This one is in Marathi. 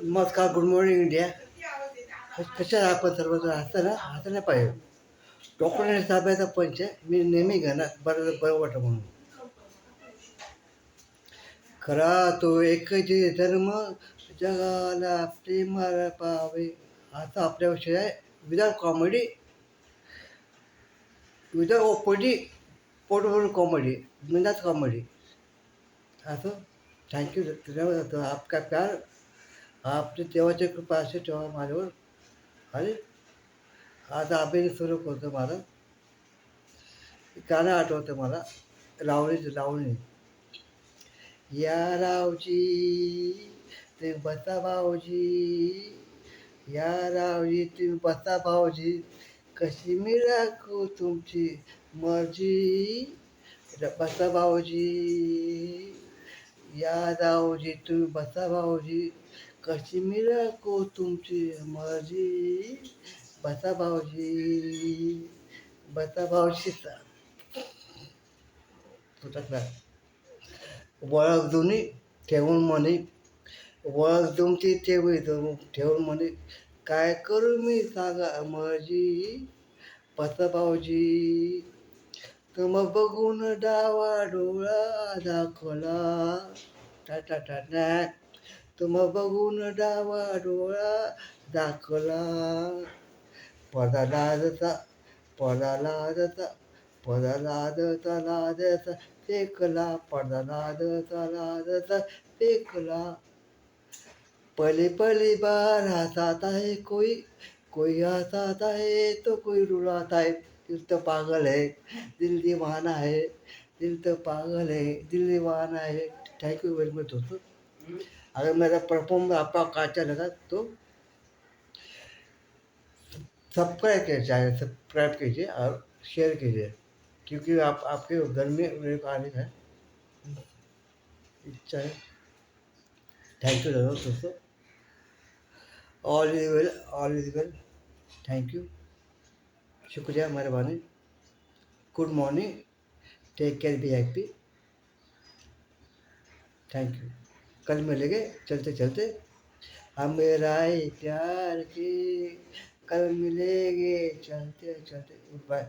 नमस्कार, गुड मॉर्निंग इंडिया. कशा आपण सर्वजण हसता नाही पाहिजे. डॉक्टरांनी ताब्याचा पंच आहे, मी नेहमी घेणार बरं वाटतं म्हणून. खरा तो एकच धर्म जगाला प्रेमाला पावे, आता आपल्या विषय आहे. विदाउट कॉमेडी, विदाउट ओपडी, पोटभरून कॉमेडी, बिंदास कॉमेडी. असं थँक्यू. धन्यवाद. आपका प्यार, आपली देवाची कृपा असे ठेवा माझ्यावर. अरे आता अभिनय सुरू करतो. मला गाणं आठवतं मला, लावणी. या रावजी तुम्ही बसा भाऊजी, या रावजी तुम्ही बसा भाऊजी, कशी मी राखू तुमची मर्जी. बसा भाऊजी, या रावजी तुम्ही बसा भाऊजी, कशी मी राखू तुमची मर्जी. बसा भाऊजी, बसा भाऊजी. तुटकला वळख दोन्ही ठेवून म्हणे, वळख तुमची ठेवून म्हणे, काय करू मी सांगा मर्जी. बसा भाऊजी, तुम बघून डावा डोळा दाखवला, टाटा तुम बघून डावा डोळा दाखवला. पडदा लाजता, पडदा लाजता, पडदा लाजता लाजता फेकला, पडदा लाजता लाजता फेकला. पली पली बार हसाता है कोई, कोई हसाता है तो कोई रुलाता है. दिल तो पागल है, दिल दीवाना है, दिल तो पागल है, दिल दीवाना है. थैंक यू वेरी मच दोस्तों. अगर मेरा परफॉर्म आपका अच्छा लगा तो सब्सक्राइब कीजिए, चैनल सब्सक्राइब कीजिए और शेयर कीजिए, क्योंकि आपके घर में मेरे को आने का इच्छा है. थैंक यू दोस्तों. All is well, all is well. Thank you, शुक्रिया, मेहरबानी. Good morning, take care, be happy. Thank you. कल मिलेंगे चलते चलते, हमें राय प्यार की, कल मिलेंगे चलते चलते. Good bye.